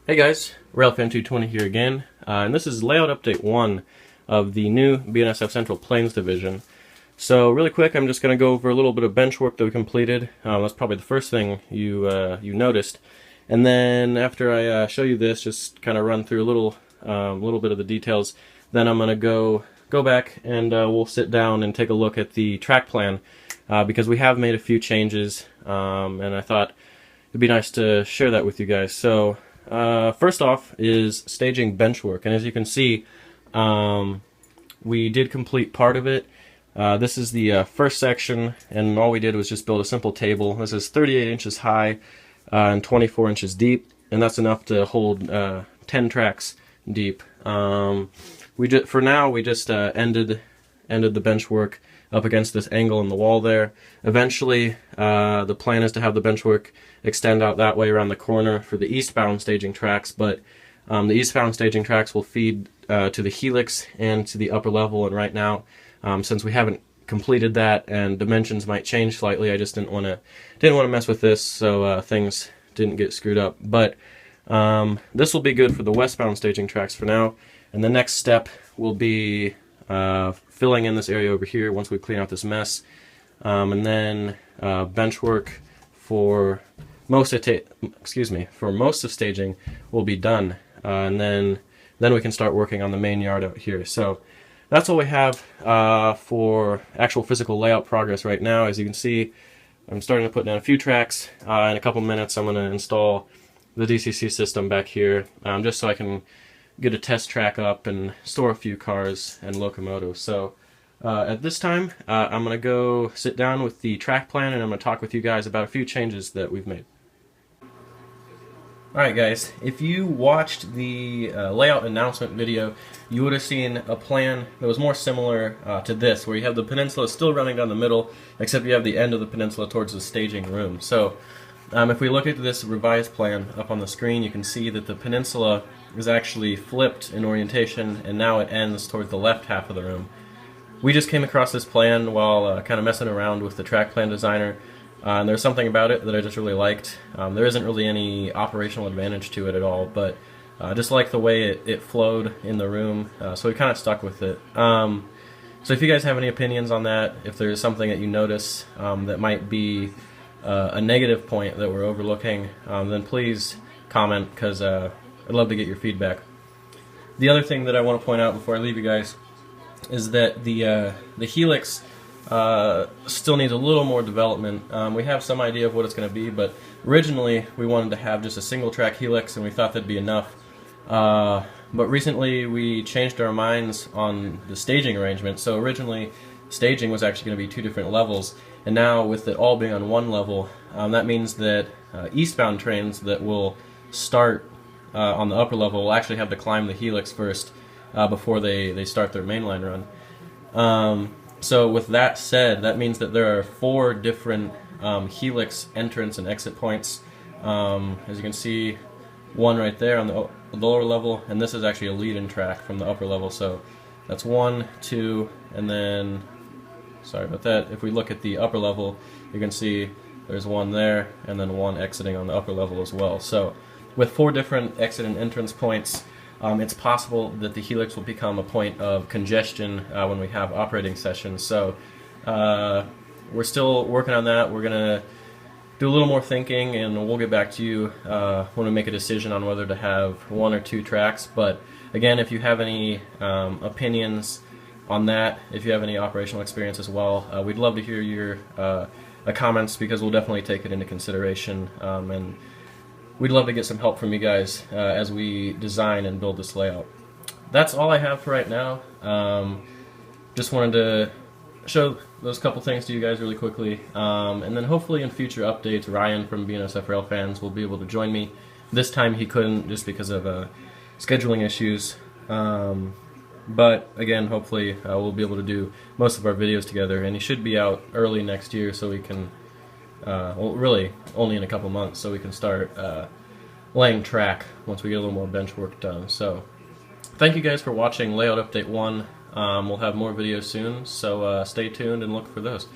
Hey guys, Railfan220 here again, and this is layout update 1 of the new BNSF Central Plains Division. So really quick, I'm just going to go over a little bit of bench work that we completed. That's probably the first thing you noticed. And then after I show you this, just kind of run through a little bit of the details. Then I'm going to go back and we'll sit down and take a look at the track plan because we have made a few changes, and I thought it'd be nice to share that with you guys. So first off is staging bench work, and as you can see, we did complete part of it. This is the first section, and all we did was just build a simple table. This is 38 inches high and 24 inches deep, and that's enough to hold 10 tracks deep. For now we just ended the bench work up against this angle in the wall there. Eventually, the plan is to have the bench work extend out that way around the corner for the eastbound staging tracks, but the eastbound staging tracks will feed to the helix and to the upper level, and right now, since we haven't completed that and dimensions might change slightly, I just didn't want to mess with this, so things didn't get screwed up. But this will be good for the westbound staging tracks for now, and the next step will be filling in this area over here once we clean out this mess, and then bench work for most of staging will be done, and then we can start working on the main yard out here. So that's all we have for actual physical layout progress right now. As you can see, I'm starting to put down a few tracks. In a couple minutes I'm going to install the DCC system back here, just so I can get a test track up and store a few cars and locomotives. So at this time, I'm going to go sit down with the track plan, and I'm going to talk with you guys about a few changes that we've made. Alright guys, if you watched the layout announcement video, you would have seen a plan that was more similar to this, where you have the peninsula still running down the middle, except you have the end of the peninsula towards the staging room. So if we look at this revised plan up on the screen, you can see that the peninsula is actually flipped in orientation, and now it ends towards the left half of the room. We just came across this plan while kind of messing around with the track plan designer, and there's something about it that I just really liked. There isn't really any operational advantage to it at all, but I just like the way it flowed in the room, so we kind of stuck with it. So if you guys have any opinions on that, if there's something that you notice that might be a negative point that we're overlooking, then please comment, because I'd love to get your feedback. The other thing that I want to point out before I leave you guys is that the helix still needs a little more development. We have some idea of what it's going to be, but originally we wanted to have just a single track helix, and we thought that'd be enough. But recently we changed our minds on the staging arrangement. So originally staging was actually going to be 2 different levels, and now with it all being on 1 level, that means that eastbound trains that will start on the upper level will actually have to climb the helix first before they start their mainline run. So with that said, that means that there are 4 different helix entrance and exit points. As you can see, one right there on the lower level, and this is actually a lead-in track from the upper level. So that's 1, 2, and then, sorry about that, if we look at the upper level, you can see there's 1 there, and then 1 exiting on the upper level as well. So with 4 different exit and entrance points, it's possible that the helix will become a point of congestion when we have operating sessions. So we're still working on that. We're going to do a little more thinking, and we'll get back to you when we make a decision on whether to have 1 or 2 tracks. But again, if you have any opinions on that, if you have any operational experience as well, we'd love to hear your comments, because we'll definitely take it into consideration, and we'd love to get some help from you guys as we design and build this layout. That's all I have for right now. Just wanted to show those couple things to you guys really quickly, and then hopefully in future updates, Ryan from BNSF Railfans will be able to join me. This time he couldn't, just because of scheduling issues, but again, hopefully we'll be able to do most of our videos together, and he should be out early next year, so we can well, really only in a couple months, so we can start laying track once we get a little more bench work done. So thank you guys for watching Layout Update 1. We'll have more videos soon, so stay tuned and look for those.